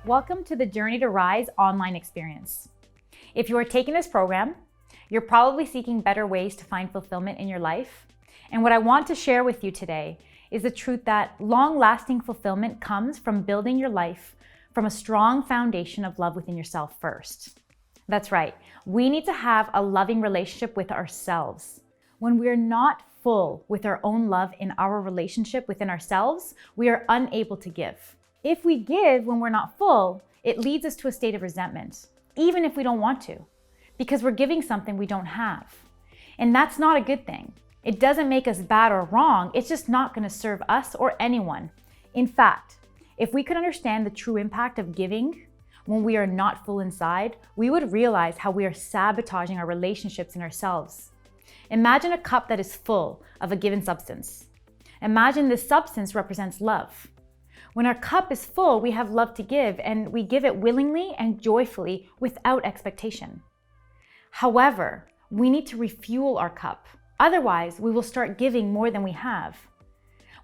Welcome to the Journey to Rise online experience. If you are taking this program, you're probably seeking better ways to find fulfillment in your life. And what I want to share with you today is the truth that long-lasting fulfillment comes from building your life from a strong foundation of love within yourself first. That's right. We need to have a loving relationship with ourselves. When we're not full with our own love in our relationship within ourselves, we are unable to give. If we give when we're not full, it leads us to a state of resentment, even if we don't want to, because we're giving something we don't have. And that's not a good thing. It doesn't make us bad or wrong, it's just not going to serve us or anyone. In fact, if we could understand the true impact of giving when we are not full inside, we would realize how we are sabotaging our relationships and ourselves. Imagine a cup that is full of a given substance. Imagine this substance represents love. When our cup is full, we have love to give, and we give it willingly and joyfully without expectation. However, we need to refuel our cup. Otherwise, we will start giving more than we have.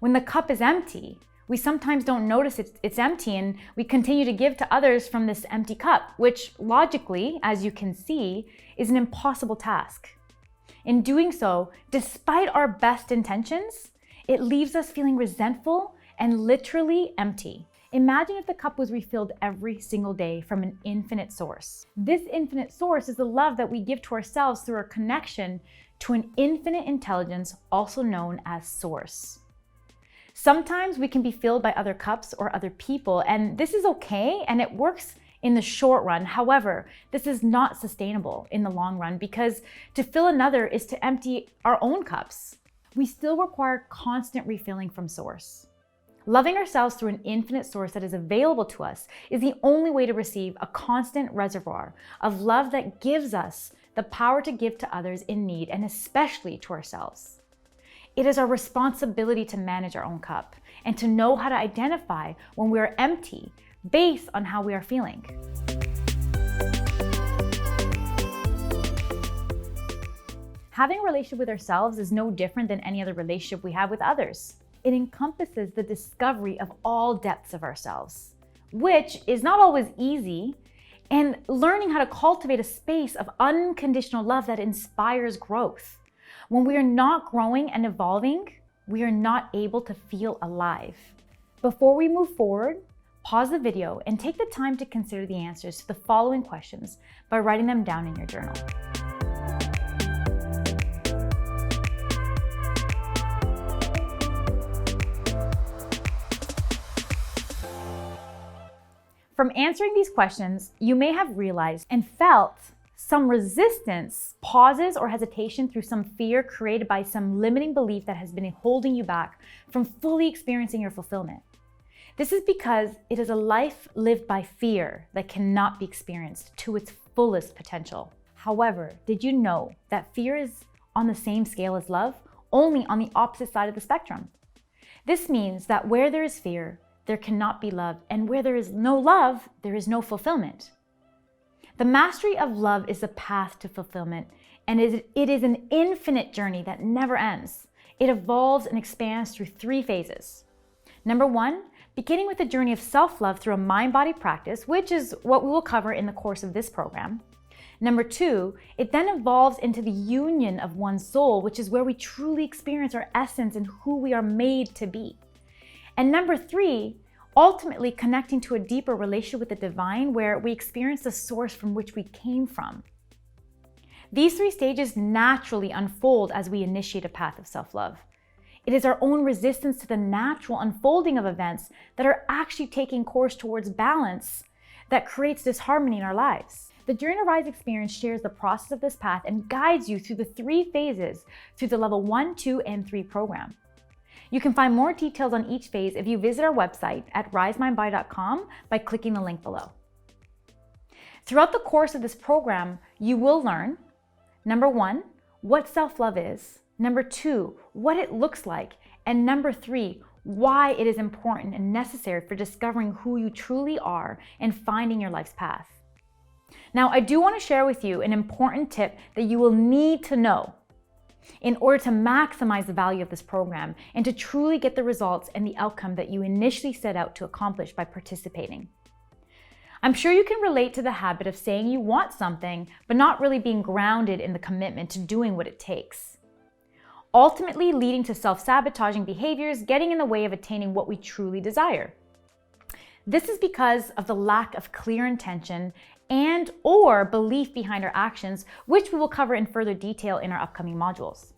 When the cup is empty, we sometimes don't notice it's empty, and we continue to give to others from this empty cup, which logically, as you can see, is an impossible task. In doing so, despite our best intentions, it leaves us feeling resentful and literally empty. Imagine if the cup was refilled every single day from an infinite source. This infinite source is the love that we give to ourselves through our connection to an infinite intelligence, also known as Source. Sometimes we can be filled by other cups or other people, and this is okay and it works in the short run. However, this is not sustainable in the long run, because to fill another is to empty our own cups. We still require constant refilling from Source. Loving ourselves through an infinite source that is available to us is the only way to receive a constant reservoir of love that gives us the power to give to others in need, and especially to ourselves. It is our responsibility to manage our own cup and to know how to identify when we are empty based on how we are feeling. Having a relationship with ourselves is no different than any other relationship we have with others. It encompasses the discovery of all depths of ourselves, which is not always easy, and learning how to cultivate a space of unconditional love that inspires growth. When we are not growing and evolving, we are not able to feel alive. Before we move forward, pause the video and take the time to consider the answers to the following questions by writing them down in your journal. From answering these questions, you may have realized and felt some resistance, pauses, or hesitation through some fear created by some limiting belief that has been holding you back from fully experiencing your fulfillment. This is because it is a life lived by fear that cannot be experienced to its fullest potential. However, did you know that fear is on the same scale as love, only on the opposite side of the spectrum? This means that where there is fear, there cannot be love, and where there is no love, there is no fulfillment. The mastery of love is the path to fulfillment, and it is an infinite journey that never ends. It evolves and expands through 3 phases. Number 1, beginning with a journey of self-love through a mind-body practice, which is what we will cover in the course of this program. Number 2, it then evolves into the union of one's soul, which is where we truly experience our essence and who we are made to be. And number 3, ultimately connecting to a deeper relationship with the divine, where we experience the source from which we came from. These 3 stages naturally unfold as we initiate a path of self-love. It is our own resistance to the natural unfolding of events that are actually taking course towards balance that creates disharmony in our lives. The Journey to Rise experience shares the process of this path and guides you through the 3 phases through the level 1, 2, and 3 program. You can find more details on each phase if you visit our website at risemindbody.com by clicking the link below. Throughout the course of this program, you will learn, number 1, what self-love is, number 2, what it looks like, and number 3, why it is important and necessary for discovering who you truly are and finding your life's path. Now, I do want to share with you an important tip that you will need to know in order to maximize the value of this program and to truly get the results and the outcome that you initially set out to accomplish by participating. I'm sure you can relate to the habit of saying you want something, but not really being grounded in the commitment to doing what it takes, ultimately leading to self-sabotaging behaviors getting in the way of attaining what we truly desire. This is because of the lack of clear intention and/or belief behind our actions, which we will cover in further detail in our upcoming modules.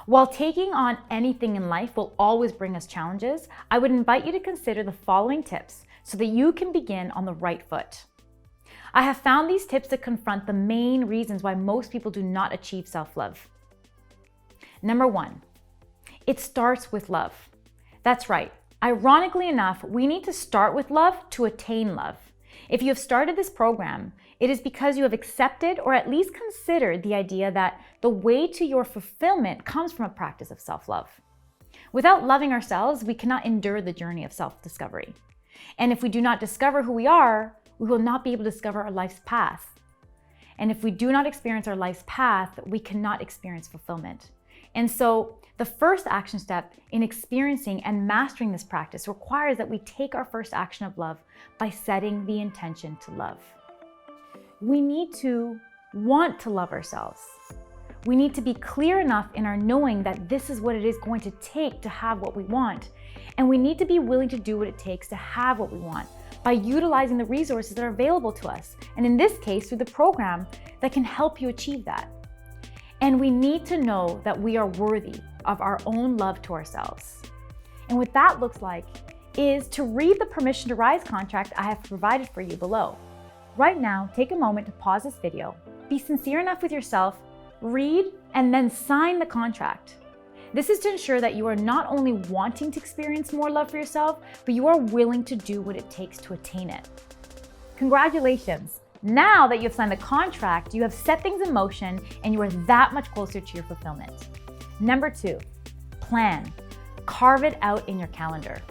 While taking on anything in life will always bring us challenges, I would invite you to consider the following tips so that you can begin on the right foot. I have found these tips to confront the main reasons why most people do not achieve self-love. Number 1, it starts with love. That's right. Ironically enough, we need to start with love to attain love. If you have started this program, it is because you have accepted or at least considered the idea that the way to your fulfillment comes from a practice of self-love. Without loving ourselves, we cannot endure the journey of self-discovery. And if we do not discover who we are, we will not be able to discover our life's path. And if we do not experience our life's path, we cannot experience fulfillment. And so the first action step in experiencing and mastering this practice requires that we take our first action of love by setting the intention to love. We need to want to love ourselves. We need to be clear enough in our knowing that this is what it is going to take to have what we want. And we need to be willing to do what it takes to have what we want by utilizing the resources that are available to us. And in this case, through the program that can help you achieve that. And we need to know that we are worthy of our own love to ourselves. And what that looks like is to read the Permission to Rise contract I have provided for you below. Right now, take a moment to pause this video, be sincere enough with yourself, read, and then sign the contract. This is to ensure that you are not only wanting to experience more love for yourself, but you are willing to do what it takes to attain it. Congratulations! Now that you have signed the contract, you have set things in motion and you are that much closer to your fulfillment. Number 2, plan. Carve it out in your calendar.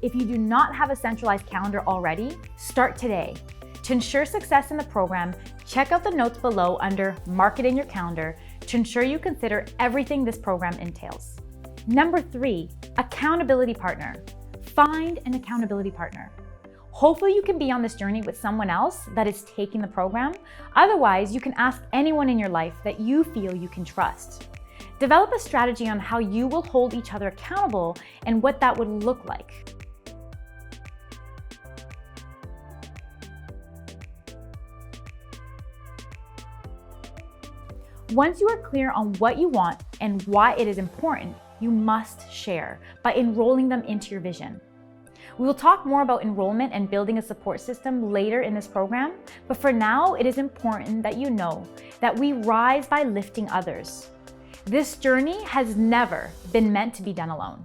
If you do not have a centralized calendar already, start today. To ensure success in the program, check out the notes below under Mark It in Your Calendar to ensure you consider everything this program entails. Number 3, accountability partner. Find an accountability partner. Hopefully you can be on this journey with someone else that is taking the program. Otherwise, you can ask anyone in your life that you feel you can trust. Develop a strategy on how you will hold each other accountable and what that would look like. Once you are clear on what you want and why it is important, you must share by enrolling them into your vision. We will talk more about enrollment and building a support system later in this program, but for now, it is important that you know that we rise by lifting others. This journey has never been meant to be done alone.